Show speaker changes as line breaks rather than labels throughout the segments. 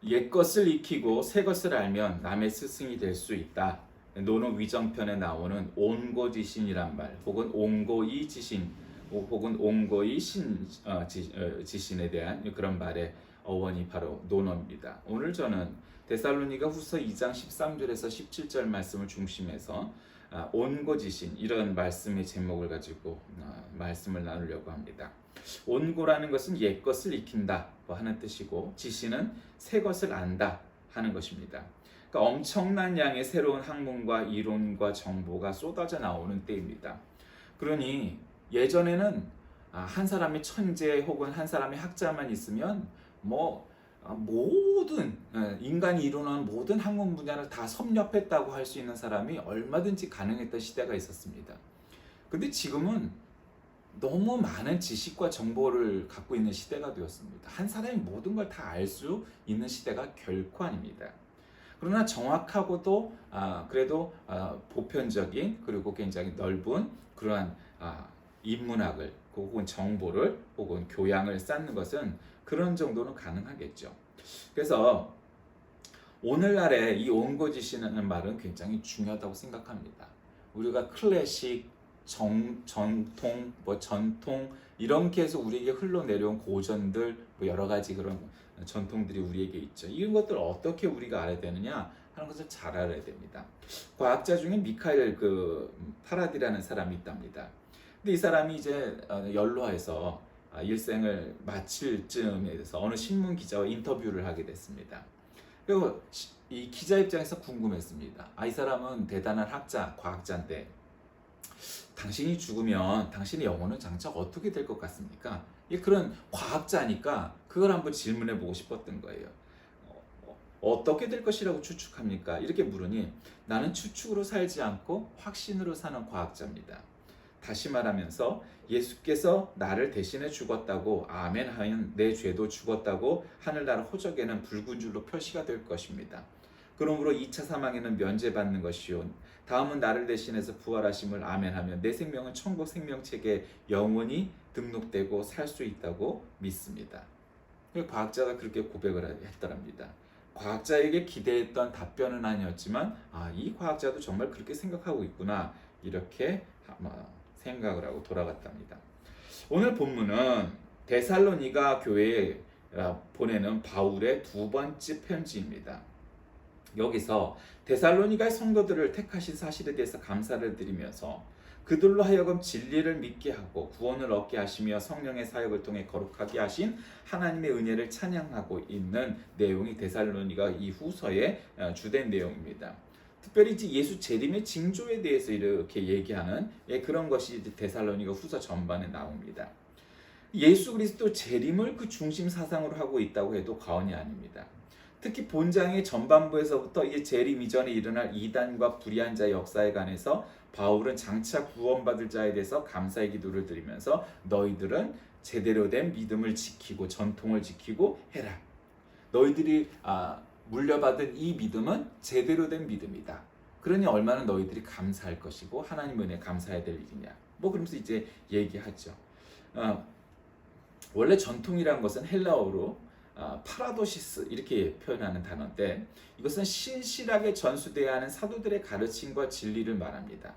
옛것을 익히고 새것을 알면 남의 스승이 될 수 있다. 노노 위정편에 나오는 온고지신이란 말, 혹은 온고이지신, 혹은 지신에 대한 그런 말의 어원이 바로 논어입니다. 오늘 저는 데살로니가 후서 2장 13절에서 17절 말씀을 중심해서 온고지신 이런 말씀의 제목을 가지고 말씀을 나누려고 합니다. 온고라는 것은 옛것을 익힌다 하는 뜻이고, 지신은 새것을 안다 하는 것입니다. 그러니까 엄청난 양의 새로운 학문과 이론과 정보가 쏟아져 나오는 때입니다. 그러니 예전에는 한 사람이 천재 혹은 한 사람이 학자만 있으면 모든 인간이 이루는 모든 학문 분야를 다 섭렵했다고 할 수 있는 사람이 얼마든지 가능했던 시대가 있었습니다. 근데 지금은 너무 많은 지식과 정보를 갖고 있는 시대가 되었습니다. 한 사람이 모든 걸 다 알 수 있는 시대가 결코 아닙니다. 그러나 정확하고도 그래도 보편적인, 그리고 굉장히 넓은 그러한 인문학을 혹은 정보를 혹은 교양을 쌓는 것은 그런 정도는 가능하겠죠. 그래서 오늘날의 이 온고지신이라는 말은 굉장히 중요하다고 생각합니다. 우리가 클래식, 전통, 전통 이렇게 해서 우리에게 흘러내려온 고전들, 여러 가지 그런 전통들이 우리에게 있죠. 이런 것들을 어떻게 우리가 알아야 되느냐 하는 것을 잘 알아야 됩니다. 과학자 중에 미카엘 파라디라는 사람이 있답니다. 근데 이 사람이 이제 연로해서 일생을 마칠 쯤에 대해서 어느 신문 기자와 인터뷰를 하게 됐습니다. 그리고 이 기자 입장에서 궁금했습니다. 이 사람은 대단한 학자, 과학자인데 당신이 죽으면 당신의 영혼은 장차 어떻게 될 것 같습니까? 그런 과학자니까 그걸 한번 질문해 보고 싶었던 거예요. 어떻게 될 것이라고 추측합니까? 이렇게 물으니 나는 추측으로 살지 않고 확신으로 사는 과학자입니다. 다시 말하면서 예수께서 나를 대신해 죽었다고 아멘 하면 내 죄도 죽었다고 하늘나라 호적에는 붉은 줄로 표시가 될 것입니다. 그러므로 2차 사망에는 면제받는 것이요 다음은 나를 대신해서 부활하심을 아멘하면 내 생명은 천국 생명책에 영원히 등록되고 살 수 있다고 믿습니다. 과학자가 그렇게 고백을 했더랍니다. 과학자에게 기대했던 답변은 아니었지만 이 과학자도 정말 그렇게 생각하고 있구나, 이렇게 생각을 하고 돌아갔답니다. 오늘 본문은 데살로니가 교회에 보내는 바울의 두 번째 편지입니다. 여기서 데살로니가의 성도들을 택하신 사실에 대해서 감사를 드리면서 그들로 하여금 진리를 믿게 하고 구원을 얻게 하시며 성령의 사역을 통해 거룩하게 하신 하나님의 은혜를 찬양하고 있는 내용이 데살로니가 이 후서의 주된 내용입니다. 특별히 예수 재림의 징조에 대해서 이렇게 얘기하는 그런 것이 데살로니가 후서 전반에 나옵니다. 예수 그리스도 재림을 그 중심 사상으로 하고 있다고 해도 과언이 아닙니다. 특히 본장의 전반부에서부터 이 재림 이전에 일어날 이단과 불의한 자의 역사에 관해서 바울은 장차 구원받을 자에 대해서 감사의 기도를 드리면서 너희들은 제대로 된 믿음을 지키고 전통을 지키고 해라. 너희들이 물려받은 이 믿음은 제대로 된 믿음이다. 그러니 얼마나 너희들이 감사할 것이고 하나님 은혜에 감사해야 될 일이냐. 그러면서 이제 얘기하죠. 원래 전통이라는 것은 헬라어로 파라도시스 이렇게 표현하는 단어인데 이것은 신실하게 전수되어야 하는 사도들의 가르침과 진리를 말합니다.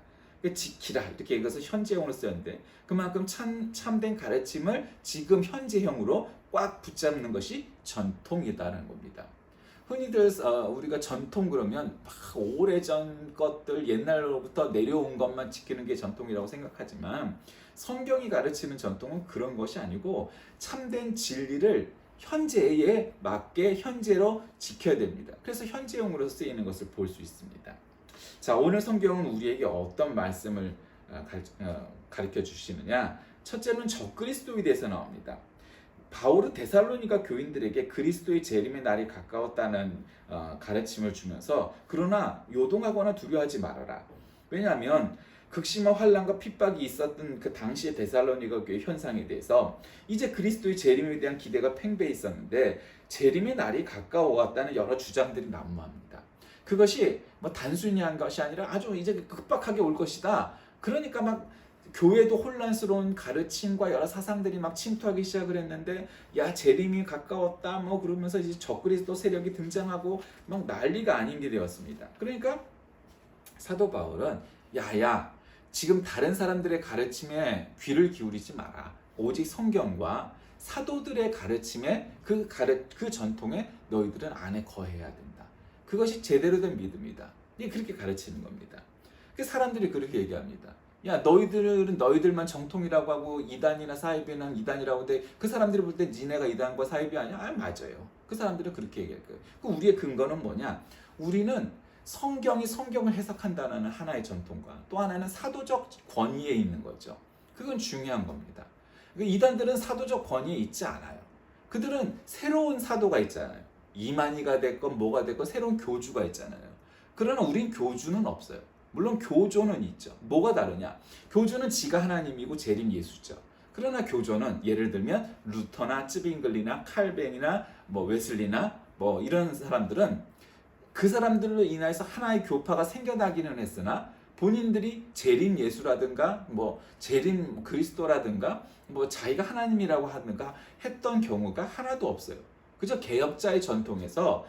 지키라 이렇게 이것을 현재형으로 쓰였는데 그만큼 참된 가르침을 지금 현재형으로 꽉 붙잡는 것이 전통이다라는 겁니다. 흔히들 우리가 전통 그러면 오래전 것들 옛날로부터 내려온 것만 지키는 게 전통이라고 생각하지만 성경이 가르치는 전통은 그런 것이 아니고 참된 진리를 현재에 맞게 현재로 지켜야 됩니다. 그래서 현재형으로 쓰이는 것을 볼 수 있습니다. 자, 오늘 성경은 우리에게 어떤 말씀을 가르쳐 주시느냐? 첫째는 적그리스도에 대해서 나옵니다. 바울은 데살로니가 교인들에게 그리스도의 재림의 날이 가까웠다는 가르침을 주면서 그러나 요동하거나 두려워하지 말아라. 왜냐하면 극심한 환난과 핍박이 있었던 그 당시의 데살로니가 교회 현상에 대해서 이제 그리스도의 재림에 대한 기대가 팽배해 있었는데 재림의 날이 가까워왔다는 여러 주장들이 난무합니다. 그것이 단순히 한 것이 아니라 아주 이제 급박하게 올 것이다. 그러니까 교회도 혼란스러운 가르침과 여러 사상들이 막 침투하기 시작을 했는데, 야 재림이 가까웠다 뭐 그러면서 이제 적그리스도 세력이 등장하고 막 난리가 아닌 게 되었습니다. 그러니까 사도 바울은 야야 지금 다른 사람들의 가르침에 귀를 기울이지 마라. 오직 성경과 사도들의 가르침에 그 전통에 너희들은 안에 거해야 된다. 그것이 제대로 된 믿음이다. 이게 그렇게 가르치는 겁니다. 그 사람들이 그렇게 얘기합니다. 야 너희들은 너희들만 정통이라고 하고 이단이나 사이비는 이단이라고 하는데 그 사람들이 볼 때 니네가 이단과 사이비 아니야? 아 맞아요. 그 사람들은 그렇게 얘기할 거예요. 그 우리의 근거는 뭐냐? 우리는 성경이 성경을 해석한다는 하나의 전통과 또 하나는 사도적 권위에 있는 거죠. 그건 중요한 겁니다. 이단들은 사도적 권위에 있지 않아요. 그들은 새로운 사도가 있잖아요. 이만희가 됐건 뭐가 됐건 새로운 교주가 있잖아요. 그러나 우린 교주는 없어요. 물론 교조는 있죠. 뭐가 다르냐? 교주는 지가 하나님이고 재림 예수죠. 그러나 교조는 예를 들면 루터나 쯔빙글리나 칼벤이나 뭐 웨슬리나 뭐 이런 사람들은 그 사람들로 인해서 하나의 교파가 생겨나기는 했으나 본인들이 재림 예수라든가 뭐 재림 그리스도라든가 뭐 자기가 하나님이라고 하든가 했던 경우가 하나도 없어요. 그저 개혁자의 전통에서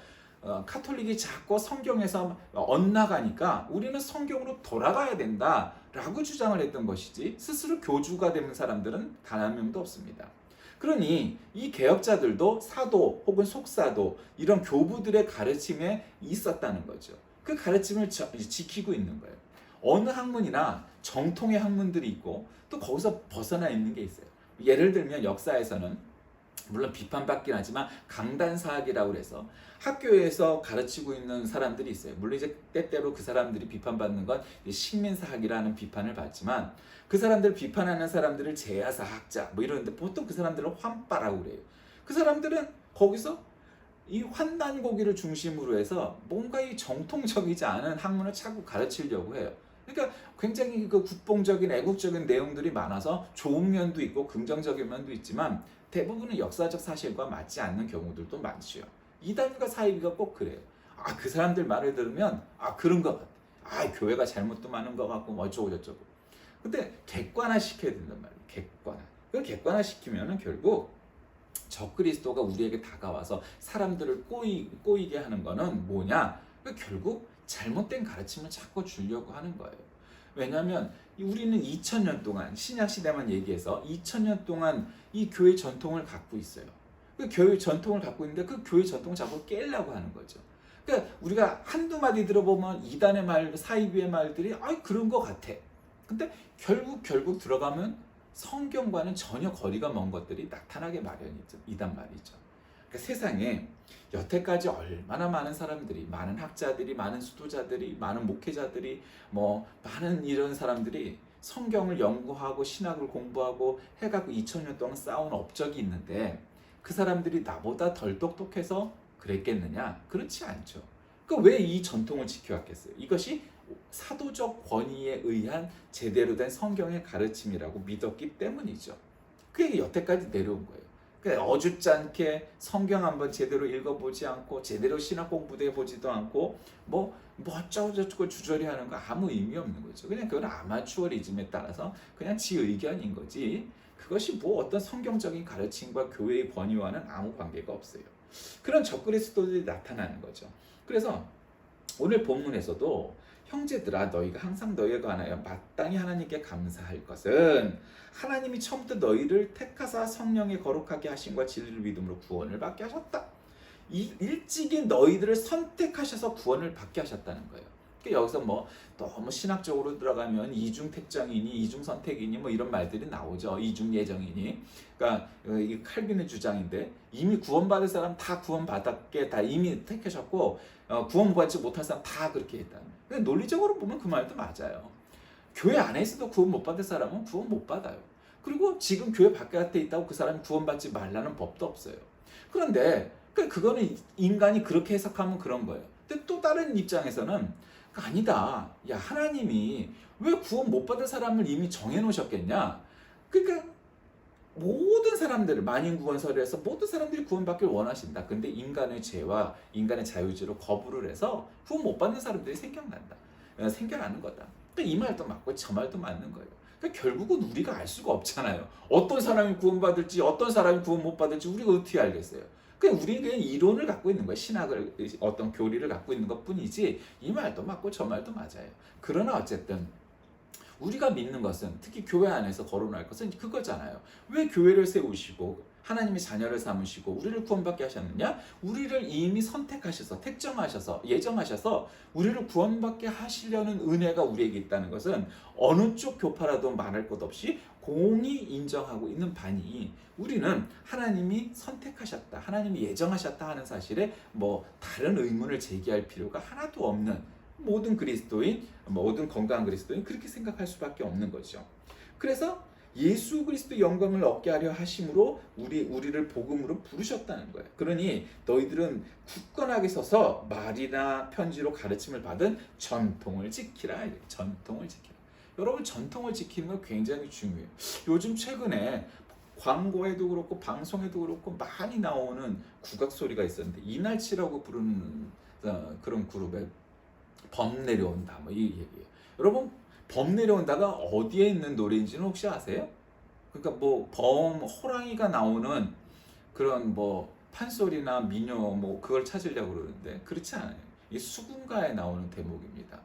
카톨릭이 자꾸 성경에서 엇나가니까 우리는 성경으로 돌아가야 된다라고 주장을 했던 것이지 스스로 교주가 되는 사람들은 단 한 명도 없습니다. 그러니 이 개혁자들도 사도 혹은 속사도 이런 교부들의 가르침에 있었다는 거죠. 그 가르침을 지키고 있는 거예요. 어느 학문이나 정통의 학문들이 있고 또 거기서 벗어나 있는 게 있어요. 예를 들면 역사에서는 물론 비판받긴 하지만 강단사학이라고 해서 학교에서 가르치고 있는 사람들이 있어요. 물론 이제 때때로 그 사람들이 비판받는 건 식민사학이라는 비판을 받지만 그 사람들 비판하는 사람들을 제야사학자 뭐 이러는데 보통 그 사람들은 환빠라고 그래요. 그 사람들은 거기서 이 환단고기를 중심으로 해서 뭔가 이 정통적이지 않은 학문을 자꾸 가르치려고 해요. 그러니까 굉장히 그 국뽕적인 애국적인 내용들이 많아서 좋은 면도 있고 긍정적인 면도 있지만 대부분은 역사적 사실과 맞지 않는 경우들도 많죠. 이단과 사이비가 꼭 그래요. 아, 그 사람들 말을 들으면 아 그런 것 같아. 아 교회가 잘못도 많은 것 같고 뭐 어쩌고 저쩌고. 근데 객관화 시켜야 된단 말이에요. 객관화. 그걸 객관화 시키면은 결국 적그리스도가 우리에게 다가와서 사람들을 꼬이게 하는 거는 뭐냐? 결국 잘못된 가르침을 자꾸 주려고 하는 거예요. 왜냐하면 우리는 2000년 동안 신약시대만 얘기해서 2000년 동안 이 교회 전통을 갖고 있어요. 그 교회 전통을 갖고 있는데 그 교회 전통을 자꾸 깨려고 하는 거죠. 그러니까 우리가 한두 마디 들어보면 이단의 말, 사이비의 말들이 그런 것 같아. 근데 결국 들어가면 성경과는 전혀 거리가 먼 것들이 나타나게 마련이죠. 이단 말이죠. 그러니까 세상에 여태까지 얼마나 많은 사람들이, 많은 학자들이, 많은 수도자들이, 많은 목회자들이, 뭐 많은 이런 사람들이 성경을 연구하고 신학을 공부하고 해갖고 2000년 동안 쌓아온 업적이 있는데 그 사람들이 나보다 덜 똑똑해서 그랬겠느냐? 그렇지 않죠. 그러니까 왜 이 전통을 지켜왔겠어요? 이것이 사도적 권위에 의한 제대로 된 성경의 가르침이라고 믿었기 때문이죠. 그게 여태까지 내려온 거예요. 그러니까 어줍잖게 성경 한번 제대로 읽어보지 않고 제대로 신학 공부도 해보지도 않고 뭐 어쩌고저쩌고 주저리 하는 거 아무 의미 없는 거죠. 그냥 그건 아마추어리즘에 따라서 그냥 지 의견인 거지 그것이 뭐 어떤 성경적인 가르침과 교회의 권위와는 아무 관계가 없어요. 그런 적그리스도들이 나타나는 거죠. 그래서 오늘 본문에서도 형제들아 너희가 항상 너희에 관하여 마땅히 하나님께 감사할 것은 하나님이 처음부터 너희를 택하사 성령의 거룩하게 하심과 진리를 믿음으로 구원을 받게 하셨다. 일찍이 너희들을 선택하셔서 구원을 받게 하셨다는 거예요. 그러니까 여기서 뭐 너무 신학적으로 들어가면 이중택정이니 이중선택이니 뭐 이런 말들이 나오죠. 이중예정이니. 그러니까 이 칼빈의 주장인데 이미 구원받을 사람 다 구원받았게 다 이미 택하셨고 구원받지 못할 사람 다 그렇게 했다. 근데 논리적으로 보면 그 말도 맞아요. 교회 안에 있어도 구원 못 받을 사람은 구원 못 받아요. 그리고 지금 교회 바깥에 있다고 그 사람이 구원받지 말라는 법도 없어요. 그런데 그거는 인간이 그렇게 해석하면 그런 거예요. 근데 또 다른 입장에서는 아니다. 야 하나님이 왜 구원 못 받을 사람을 이미 정해놓으셨겠냐? 그러니까 모든 사람들을 만인구원설에서 모든 사람들이 구원받길 원하신다. 근데 인간의 죄와 인간의 자유지로 거부를 해서 구원 못 받는 사람들이 생겨나는 거다. 그러니까 이 말도 맞고 저 말도 맞는 거예요. 그러니까 결국은 우리가 알 수가 없잖아요. 어떤 사람이 구원받을지 어떤 사람이 구원 못 받을지 우리가 어떻게 알겠어요. 그냥 우리는 그냥 이론을 갖고 있는 거예요. 신학을 어떤 교리를 갖고 있는 것뿐이지 이 말도 맞고 저 말도 맞아요. 그러나 어쨌든 우리가 믿는 것은 특히 교회 안에서 거론할 것은 그거잖아요. 왜 교회를 세우시고 하나님이 자녀를 삼으시고 우리를 구원받게 하셨느냐? 우리를 이미 선택하셔서 택정하셔서 예정하셔서 우리를 구원받게 하시려는 은혜가 우리에게 있다는 것은 어느 쪽 교파라도 말할 것 없이 공히 인정하고 있는 바니 우리는 하나님이 선택하셨다, 하나님이 예정하셨다 하는 사실에 뭐 다른 의문을 제기할 필요가 하나도 없는 모든 그리스도인, 모든 건강한 그리스도인 그렇게 생각할 수밖에 없는 거죠. 그래서 예수 그리스도의 영광을 얻게 하려 하심으로 우리를 복음으로 부르셨다는 거예요. 그러니 너희들은 굳건하게 서서 말이나 편지로 가르침을 받은 전통을 지키라. 전통을 지키라. 여러분 전통을 지키는 건 굉장히 중요해요. 요즘 최근에 광고에도 그렇고 방송에도 그렇고 많이 나오는 국악 소리가 있었는데 이날치라고 부르는 그런 그룹의 범 내려온다 뭐 이 얘기예요. 여러분 범 내려온다가 어디에 있는 노래인지는 혹시 아세요? 그러니까 뭐 범 호랑이가 나오는 그런 뭐 판소리나 민요 뭐 그걸 찾으려고 그러는데 그렇지 않아요. 이 수군가에 나오는 대목입니다.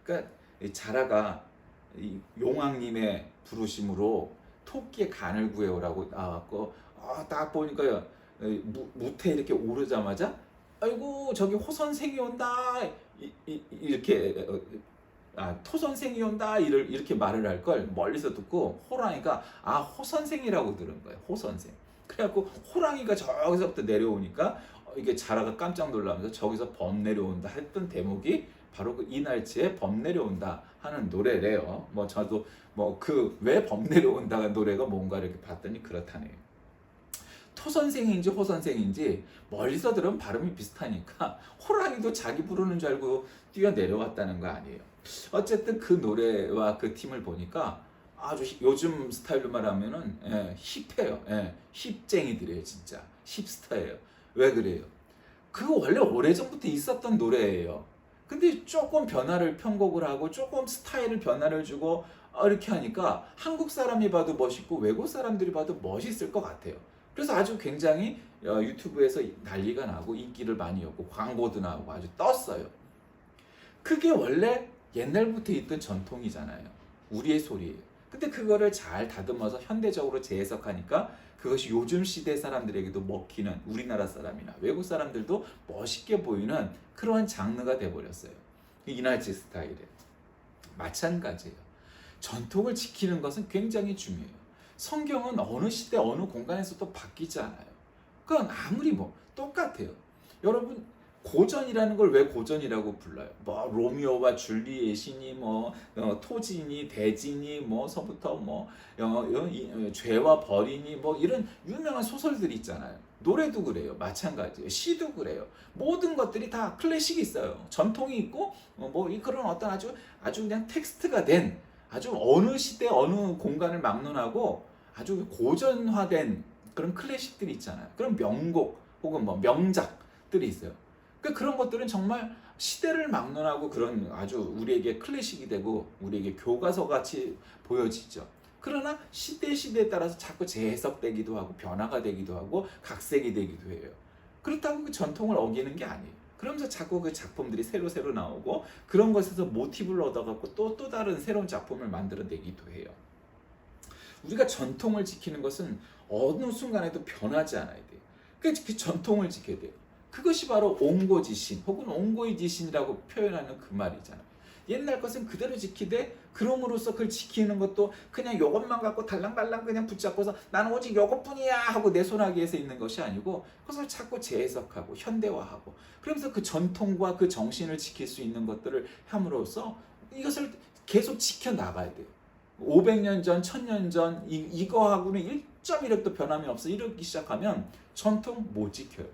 그러니까 이 자라가 이 용왕님의 부르심으로 토끼의 간을 구해오라고 나왔고 딱 보니까요 무태 이렇게 오르자마자 아이고 저기 호 선생이 온다 이렇게 토 선생이 온다 이렇게 말을 할 걸 멀리서 듣고 호랑이가 호 선생이라고 들은 거예요. 호 선생. 그래갖고 호랑이가 저기서부터 내려오니까 이게 자라가 깜짝 놀라면서 저기서 범 내려온다 했던 대목이 바로 그 이날치의 범 내려온다 하는 노래래요. 뭐 저도 뭐 그 왜 범 내려온다 노래가 뭔가 이렇게 봤더니 그렇다네요. 토 선생인지 호 선생인지 멀리서 들으면 발음이 비슷하니까 호랑이도 자기 부르는 줄 알고 뛰어 내려왔다는 거 아니에요. 어쨌든 그 노래와 그 팀을 보니까 아주 요즘 스타일로 말하면은 힙해요. 힙쟁이들이에요, 진짜. 힙스타예요. 왜 그래요? 그거 원래 오래전부터 있었던 노래예요. 근데 조금 변화를 편곡을 하고 조금 스타일을 변화를 주고 이렇게 하니까 한국 사람이 봐도 멋있고 외국 사람들이 봐도 멋있을 것 같아요. 그래서 아주 굉장히 유튜브에서 난리가 나고 인기를 많이 얻고 광고도 나오고 아주 떴어요. 그게 원래 옛날부터 있던 전통이잖아요. 우리의 소리예요. 근데 그거를 잘 다듬어서 현대적으로 재해석하니까 그것이 요즘 시대 사람들에게도 먹히는 우리나라 사람이나 외국 사람들도 멋있게 보이는 그러한 장르가 돼버렸어요. 이날치 스타일에. 마찬가지예요. 전통을 지키는 것은 굉장히 중요해요. 성경은 어느 시대 어느 공간에서도 바뀌지 않아요. 그건 아무리 뭐 똑같아요. 여러분 고전이라는 걸 왜 고전이라고 불러요? 뭐 로미오와 줄리엣이니 뭐 토지니 대지니 뭐서부터 뭐 죄와 벌이니 뭐 이런 유명한 소설들이 있잖아요. 노래도 그래요. 마찬가지예요. 시도 그래요. 모든 것들이 다 클래식이 있어요. 전통이 있고 뭐 그런 어떤 아주 그냥 텍스트가 된 아주 어느 시대 어느 공간을 막론하고 아주 고전화된 그런 클래식들이 있잖아요. 그런 명곡 혹은 뭐 명작들이 있어요. 그런 것들은 정말 시대를 막론하고 그런 아주 우리에게 클래식이 되고 우리에게 교과서 같이 보여지죠. 그러나 시대에 따라서 자꾸 재해석되기도 하고 변화가 되기도 하고 각색이 되기도 해요. 그렇다고 그 전통을 어기는 게 아니에요. 그러면서 자꾸 그 작품들이 새로 나오고 그런 것에서 모티브를 얻어갖고 또 다른 새로운 작품을 만들어내기도 해요. 우리가 전통을 지키는 것은 어느 순간에도 변하지 않아야 돼요. 그 전통을 지켜야 돼요. 그것이 바로 옹고지신 혹은 옹고이지신이라고 표현하는 그 말이잖아요. 옛날 것은 그대로 지키되 그럼으로써 그걸 지키는 것도 그냥 이것만 갖고 달랑달랑 그냥 붙잡고서 나는 오직 이것뿐이야 하고 내 손아귀에서 있는 것이 아니고 그것을 자꾸 재해석하고 현대화하고 그러면서 그 전통과 그 정신을 지킬 수 있는 것들을 함으로써 이것을 계속 지켜나가야 돼요. 500년 전, 1000년 전 이거하고는 1.1획도 변함이 없어 이러기 시작하면 전통 못 지켜요.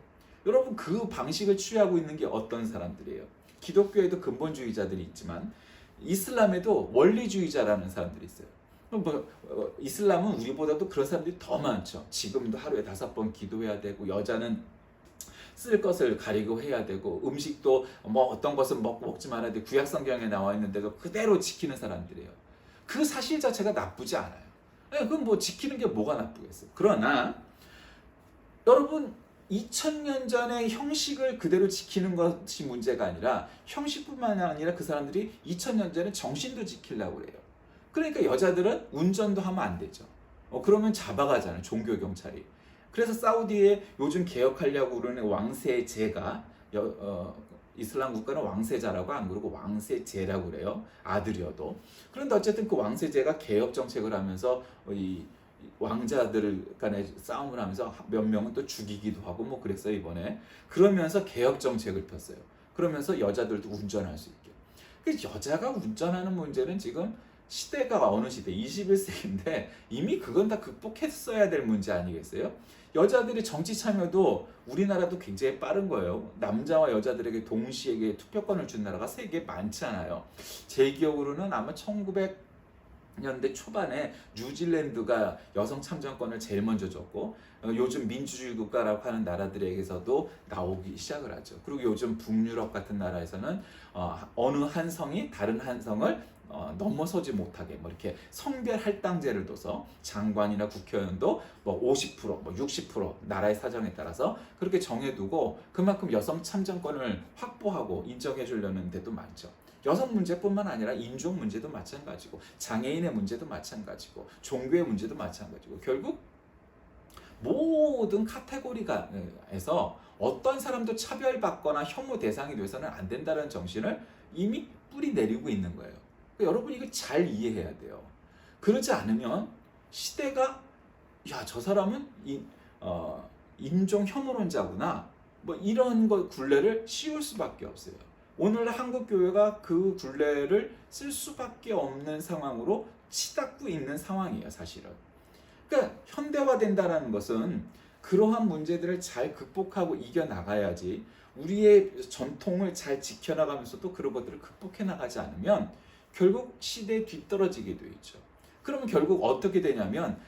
여러분 그 방식을 취하고 있는 게 어떤 사람들이에요? 기독교에도 근본주의자들이 있지만 이슬람에도 원리주의자라는 사람들이 있어요. 이슬람은 우리보다도 그런 사람들이 더 많죠. 지금도 하루에 5번 기도해야 되고 여자는 쓸 것을 가리고 해야 되고 음식도 뭐 어떤 것은 먹지 말아야 돼 구약 성경에 나와 있는데도 그대로 지키는 사람들이에요. 그 사실 자체가 나쁘지 않아요. 그건 뭐 지키는 게 뭐가 나쁘겠어요. 그러나 여러분 2000년 전의 형식을 그대로 지키는 것이 문제가 아니라 형식뿐만 아니라 그 사람들이 2000년 전에 정신도 지키려고 그래요. 그러니까 여자들은 운전도 하면 안 되죠. 그러면 잡아가잖아요. 종교 경찰이. 그래서 사우디에 요즘 개혁하려고 그러는 왕세제가 이슬람 국가는 왕세자라고 안 그러고 왕세제라고 그래요. 아들이어도. 그런데 어쨌든 그 왕세제가 개혁 정책을 하면서 이 왕자들 간의 싸움을 하면서 몇 명은 또 죽이기도 하고 뭐 그랬어요 이번에. 그러면서 개혁 정책을 폈어요. 그러면서 여자들도 운전할 수 있게. 그 여자가 운전하는 문제는 지금 시대가 어느 시대 21세기인데 이미 그건 다 극복했어야 될 문제 아니겠어요? 여자들의 정치 참여도 우리나라도 굉장히 빠른 거예요. 남자와 여자들에게 동시에 투표권을 준 나라가 세계에 많지 않아요. 제 기억으로는 아마 1900년대 초반에 뉴질랜드가 여성 참정권을 제일 먼저 줬고 요즘 민주주의 국가라고 하는 나라들에게서도 나오기 시작을 하죠. 그리고 요즘 북유럽 같은 나라에서는 어느 한 성이 다른 한 성을 넘어서지 못하게 뭐 이렇게 성별 할당제를 둬서 장관이나 국회의원도 뭐 50%, 뭐 60% 나라의 사정에 따라서 그렇게 정해두고 그만큼 여성 참정권을 확보하고 인정해 주려는 데도 많죠. 여성 문제뿐만 아니라 인종 문제도 마찬가지고 장애인의 문제도 마찬가지고 종교의 문제도 마찬가지고 결국 모든 카테고리가에서 어떤 사람도 차별받거나 혐오 대상이 돼서는 안 된다는 정신을 이미 뿌리 내리고 있는 거예요. 여러분 이거 잘 이해해야 돼요. 그러지 않으면 시대가 저 사람은 인종 혐오론자구나 뭐 이런 거 굴레를 씌울 수밖에 없어요. 오늘 한국 교회가 그 굴레를 쓸 수밖에 없는 상황으로 치닫고 있는 상황이에요, 사실은. 그러니까 현대화된다는 것은 그러한 문제들을 잘 극복하고 이겨나가야지 우리의 전통을 잘 지켜나가면서도 그런 것들을 극복해 나가지 않으면 결국 시대에 뒤떨어지게 되어 있죠. 그러면 결국 어떻게 되냐면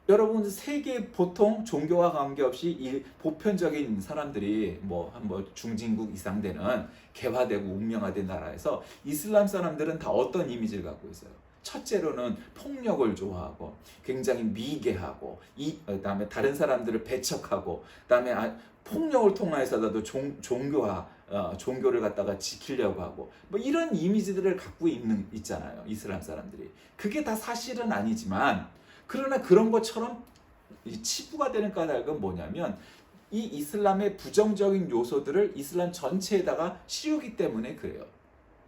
여러분 세계 보통 종교와 관계없이 보편적인 사람들이 뭐 중진국 이상 되는 개화되고 운명화된 나라에서 이슬람 사람들은 다 어떤 이미지를 갖고 있어요? 첫째로는 폭력을 좋아하고 굉장히 미개하고 그다음에 다른 사람들을 배척하고 그다음에 폭력을 통해서라도 종교를 갖다가 지키려고 하고 뭐 이런 이미지들을 갖고 있잖아요. 이슬람 사람들이. 그게 다 사실은 아니지만 그러나 그런 것처럼 치부가 되는 까닭은 뭐냐면 이 이슬람의 부정적인 요소들을 이슬람 전체에다가 씌우기 때문에 그래요.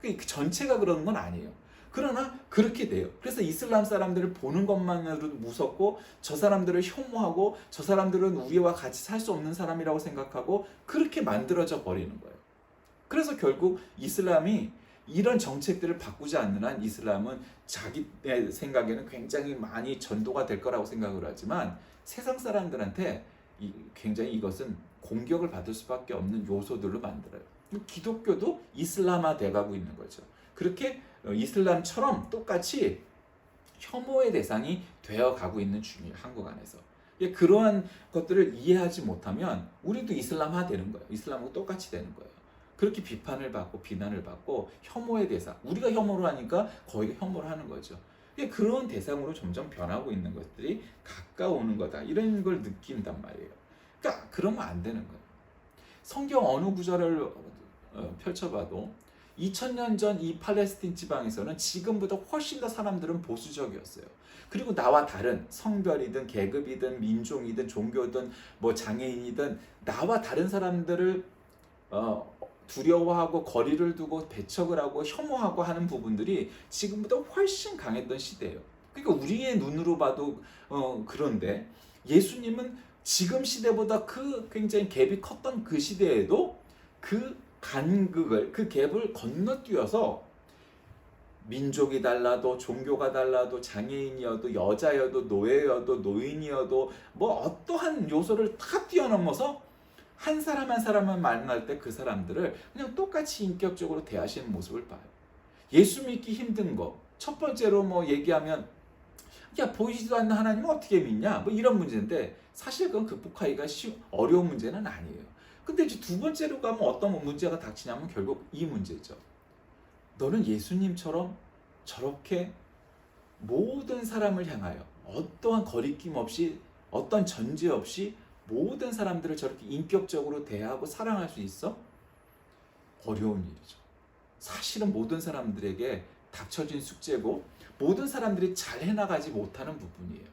그 전체가 그러는 건 아니에요. 그러나 그렇게 돼요. 그래서 이슬람 사람들을 보는 것만으로도 무섭고 저 사람들을 혐오하고 저 사람들은 우리와 같이 살 수 없는 사람이라고 생각하고 그렇게 만들어져 버리는 거예요. 그래서 결국 이슬람이 이런 정책들을 바꾸지 않는 한 이슬람은 자기의 생각에는 굉장히 많이 전도가 될 거라고 생각을 하지만 세상 사람들한테 굉장히 이것은 공격을 받을 수밖에 없는 요소들로 만들어요. 기독교도 이슬람화 돼가고 있는 거죠. 그렇게 이슬람처럼 똑같이 혐오의 대상이 되어가고 있는 중이에요. 한국 안에서. 그러한 것들을 이해하지 못하면 우리도 이슬람화 되는 거예요. 이슬람하고 똑같이 되는 거예요. 그렇게 비판을 받고 비난을 받고 혐오의 대상, 우리가 혐오를 하니까 거기가 혐오를 하는 거죠. 그런 대상으로 점점 변하고 있는 것들이 가까워오는 거다. 이런 걸 느낀단 말이에요. 그러니까 그러면 안 되는 거예요. 성경 어느 구절을 펼쳐봐도 2000년 전 이 팔레스틴 지방에서는 지금보다 훨씬 더 사람들은 보수적이었어요. 그리고 나와 다른 성별이든 계급이든 민족이든 종교든 뭐 장애인이든 나와 다른 사람들을 두려워하고 거리를 두고 배척을 하고 혐오하고 하는 부분들이 지금보다 훨씬 강했던 시대예요. 그러니까 우리의 눈으로 봐도 그런데 예수님은 지금 시대보다 그 굉장히 갭이 컸던 그 시대에도 그 간극을 그 갭을 건너뛰어서 민족이 달라도 종교가 달라도 장애인이어도 여자여도 노예여도 노인이어도 뭐 어떠한 요소를 다 뛰어넘어서 한 사람 한 사람만 만날 때 그 사람들을 그냥 똑같이 인격적으로 대하시는 모습을 봐요. 예수 믿기 힘든 거 첫 번째로 뭐 얘기하면 보이지도 않는 하나님은 어떻게 믿냐 뭐 이런 문제인데 사실 그건 극복하기가 어려운 문제는 아니에요. 근데 이제 두 번째로 가면 어떤 문제가 닥치냐면 결국 이 문제죠. 너는 예수님처럼 저렇게 모든 사람을 향하여 어떠한 거리낌 없이 어떤 전제 없이 모든 사람들을 저렇게 인격적으로 대하고 사랑할 수 있어? 어려운 일이죠. 사실은 모든 사람들에게 닥쳐진 숙제고 모든 사람들이 잘 해나가지 못하는 부분이에요.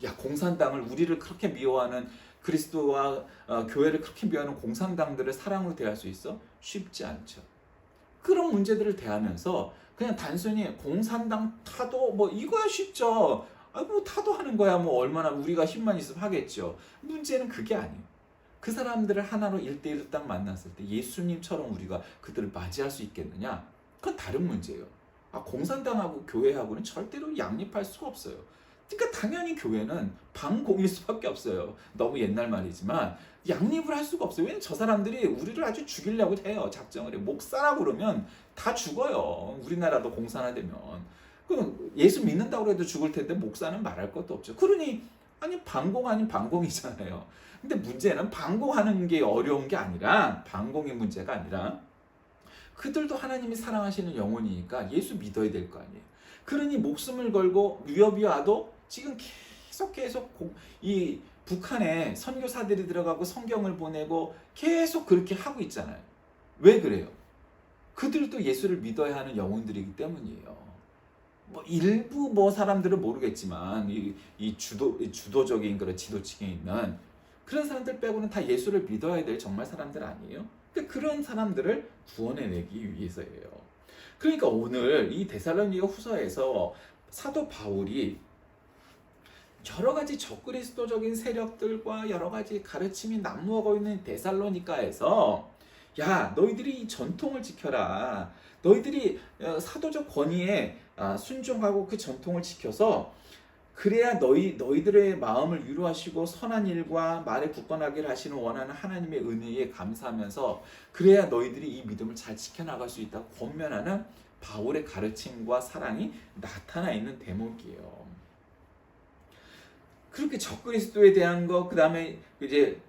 야, 공산당을 우리를 그렇게 미워하는 그리스도와 교회를 그렇게 미워하는 공산당들을 사랑으로 대할 수 있어? 쉽지 않죠. 그런 문제들을 대하면서 그냥 단순히 공산당 타도 뭐 이거야 쉽죠. 뭐 타도 하는 거야. 뭐 얼마나 우리가 힘만 있으면 하겠죠. 문제는 그게 아니에요. 그 사람들을 하나로 1대1로 딱 만났을 때 예수님처럼 우리가 그들을 맞이할 수 있겠느냐? 그건 다른 문제예요. 공산당하고 교회하고는 절대로 양립할 수가 없어요. 그러니까 당연히 교회는 반공일 수밖에 없어요. 너무 옛날 말이지만 양립을 할 수가 없어요. 왜냐면 저 사람들이 우리를 아주 죽이려고 해요. 작정을 해요. 목사라고 그러면 다 죽어요. 우리나라도 공산화되면. 그럼 예수 믿는다고 해도 죽을 텐데 목사는 말할 것도 없죠. 그러니 아니 반공 아닌 반공이잖아요. 근데 문제는 반공하는 게 어려운 게 아니라 반공의 문제가 아니라 그들도 하나님이 사랑하시는 영혼이니까 예수 믿어야 될 거 아니에요. 그러니 목숨을 걸고 위협이 와도 지금 계속 이 북한에 선교사들이 들어가고 성경을 보내고 계속 그렇게 하고 있잖아요. 왜 그래요? 그들도 예수를 믿어야 하는 영혼들이기 때문이에요. 뭐 일부 뭐 사람들은 모르겠지만 이 주도적인 그런 지도층에 있는 그런 사람들 빼고는 다 예수를 믿어야 될 정말 사람들 아니에요? 그러니까 그런 사람들을 구원해내기 위해서예요. 그러니까 오늘 이 데살로니가 후서에서 사도 바울이 여러 가지 적그리스도적인 세력들과 여러 가지 가르침이 난무하고 있는 데살로니가에서 야, 너희들이 이 전통을 지켜라. 너희들이 사도적 권위에 순종하고 그 전통을 지켜서 그래야 너희들의 마음을 위로하시고 선한 일과 말에 굳건하기를 하시는 원하는 하나님의 은혜에 감사하면서 그래야 너희들이 이 믿음을 잘 지켜나갈 수 있다고 권면하는 바울의 가르침과 사랑이 나타나 있는 대목이에요. 그렇게 적그리스도에 대한 거, 그 다음에 이제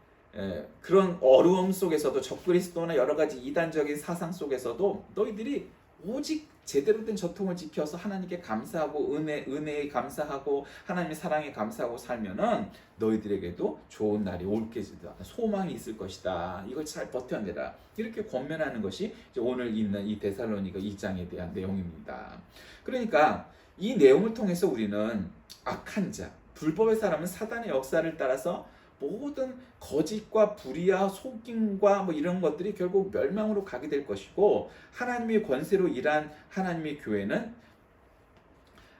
그런 어려움 속에서도 적그리스도나 여러 가지 이단적인 사상 속에서도 너희들이 오직 제대로 된 전통을 지켜서 하나님께 감사하고 은혜에 감사하고 하나님의 사랑에 감사하고 살면은 너희들에게도 좋은 날이 올 것이다. 소망이 있을 것이다. 이걸 잘 버텨내라. 이렇게 권면하는 것이 오늘 있는 이 데살로니가 2장에 대한 내용입니다. 그러니까 이 내용을 통해서 우리는 악한 자, 불법의 사람은 사단의 역사를 따라서 모든 거짓과 불의와 속임과 뭐 이런 것들이 결국 멸망으로 가게 될 것이고 하나님의 권세로 일한 하나님의 교회는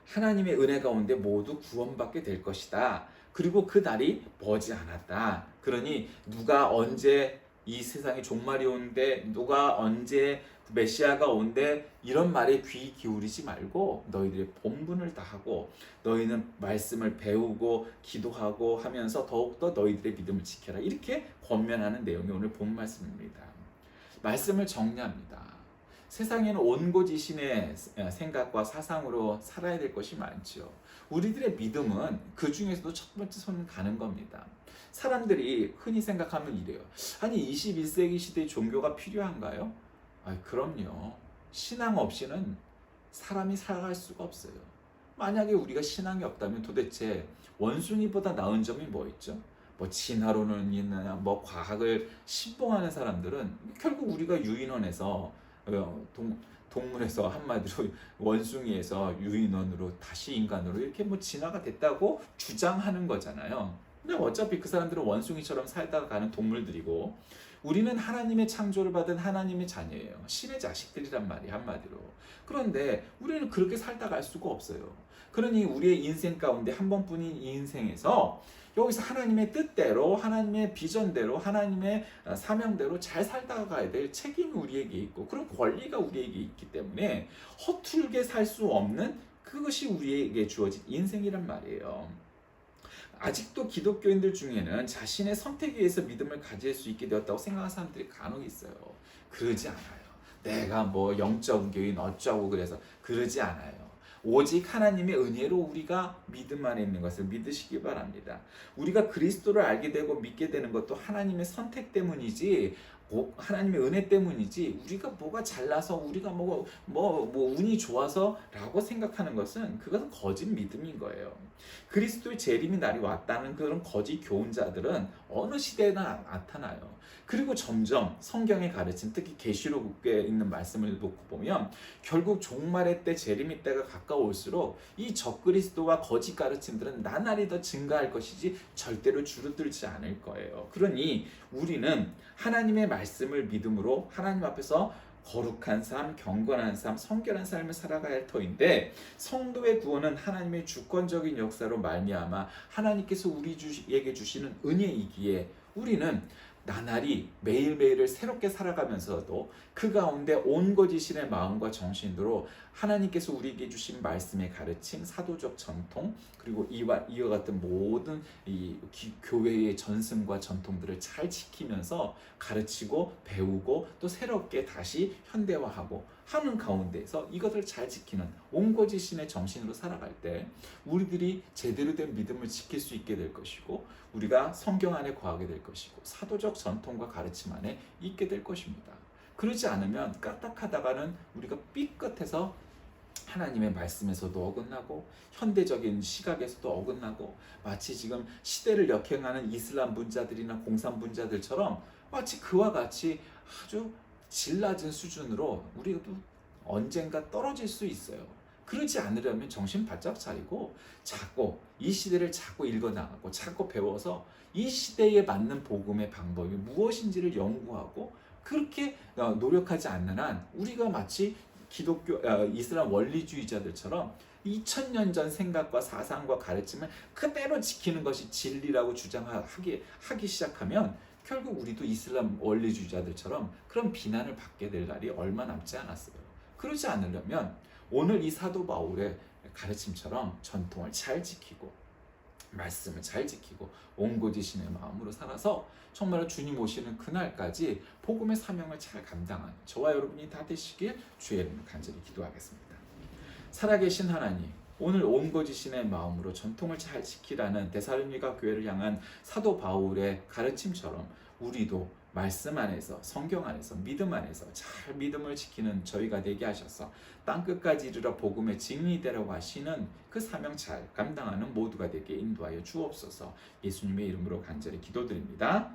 하나님의 은혜 가운데 모두 구원받게 될 것이다. 그리고 그 날이 머지 않았다. 그러니 누가 언제 이 세상에 종말이 온대, 누가 언제 메시아가 온대, 이런 말에 귀 기울이지 말고 너희들의 본분을 다하고 너희는 말씀을 배우고 기도하고 하면서 더욱더 너희들의 믿음을 지켜라. 이렇게 권면하는 내용이 오늘 본 말씀입니다. 말씀을 정리합니다. 세상에는 온고지신의 생각과 사상으로 살아야 될 것이 많죠. 우리들의 믿음은 그 중에서도 첫 번째 손은 가는 겁니다. 사람들이 흔히 생각하면 이래요. 아니 21세기 시대에 종교가 필요한가요? 그럼요. 신앙 없이는 사람이 살아갈 수가 없어요. 만약에 우리가 신앙이 없다면 도대체 원숭이보다 나은 점이 뭐 있죠? 뭐 진화론은 있느냐, 뭐 과학을 신봉하는 사람들은 결국 우리가 유인원에서 동물에서 한마디로 원숭이에서 유인원으로 다시 인간으로 이렇게 뭐 진화가 됐다고 주장하는 거잖아요. 근데 어차피 그 사람들은 원숭이처럼 살다가 가는 동물들이고 우리는 하나님의 창조를 받은 하나님의 자녀예요. 신의 자식들이란 말이에요, 한마디로. 그런데 우리는 그렇게 살다 갈 수가 없어요. 그러니 우리의 인생 가운데 한 번뿐인 이 인생에서 여기서 하나님의 뜻대로, 하나님의 비전대로, 하나님의 사명대로 잘 살다가 가야 될 책임이 우리에게 있고 그런 권리가 우리에게 있기 때문에 허툴게 살 수 없는 그것이 우리에게 주어진 인생이란 말이에요. 아직도 기독교인들 중에는 자신의 선택에 의해서 믿음을 가질 수 있게 되었다고 생각하는 사람들이 간혹 있어요. 그러지 않아요. 내가 뭐 영적 교인 어쩌고 그래서 그러지 않아요. 오직 하나님의 은혜로 우리가 믿음 안에 있는 것을 믿으시기 바랍니다. 우리가 그리스도를 알게 되고 믿게 되는 것도 하나님의 선택 때문이지 하나님의 은혜 때문이지 우리가 뭐가 잘나서 우리가 뭐 운이 좋아서라고 생각하는 것은 그것은 거짓 믿음인 거예요. 그리스도의 재림의 날이 왔다는 그런 거짓 교훈자들은 어느 시대나 나타나요. 그리고 점점 성경의 가르침, 특히 계시록에 있는 말씀을 놓고 보면 결국 종말의 때, 재림의 때가 가까울수록 이 적그리스도와 거짓 가르침들은 나날이 더 증가할 것이지 절대로 줄어들지 않을 거예요. 그러니 우리는 하나님의 말씀을 믿음으로 하나님 앞에서 거룩한 삶, 경건한 삶, 성결한 삶을 살아가야 할 터인데, 성도의 구원은 하나님의 주권적인 역사로 말미암아 하나님께서 우리에게 주시는 은혜이기에 우리는 나날이 매일매일을 새롭게 살아가면서도 그 가운데 온거지신의 마음과 정신으로 하나님께서 우리에게 주신 말씀의 가르침, 사도적 전통, 그리고 이와 같은 모든 이 교회의 전승과 전통들을 잘 지키면서 가르치고 배우고 또 새롭게 다시 현대화하고 하는 가운데서 이것을 잘 지키는 온거지신의 정신으로 살아갈 때 우리들이 제대로 된 믿음을 지킬 수 있게 될 것이고, 우리가 성경 안에 거하게 될 것이고, 사도적 전통과 가르침 안에 있게 될 것입니다. 그러지 않으면 까딱하다가는 우리가 삐끗해서 하나님의 말씀에서도 어긋나고 현대적인 시각에서도 어긋나고, 마치 지금 시대를 역행하는 이슬람 분자들이나 공산 분자들처럼 마치 그와 같이 아주 질 낮은 수준으로 우리도 언젠가 떨어질 수 있어요. 그러지 않으려면 정신 바짝 차리고 자꾸 이 시대를 자꾸 읽어나가고 자꾸 배워서 이 시대에 맞는 복음의 방법이 무엇인지를 연구하고 그렇게 노력하지 않는 한 우리가 마치 기독교, 이슬람 원리주의자들처럼 2000년 전 생각과 사상과 가르침을 그대로 지키는 것이 진리라고 주장하기 시작하면 결국 우리도 이슬람 원리주의자들처럼 그런 비난을 받게 될 날이 얼마 남지 않았어요. 그러지 않으려면 오늘 이 사도 바울의 가르침처럼 전통을 잘 지키고 말씀을 잘 지키고 온고지신의 마음으로 살아서 정말 주님 오시는 그날까지 복음의 사명을 잘 감당하는 저와 여러분이 다 되시길 주의 이름으로 간절히 기도하겠습니다. 살아계신 하나님, 오늘 온거지신의 마음으로 전통을 잘 지키라는 데살로니가 교회를 향한 사도 바울의 가르침처럼 우리도 말씀 안에서, 성경 안에서, 믿음 안에서 잘 믿음을 지키는 저희가 되게 하셔서 땅끝까지 이르러 복음의 증인이 되라고 하시는 그 사명 잘 감당하는 모두가 되게 인도하여 주옵소서. 예수님의 이름으로 간절히 기도드립니다.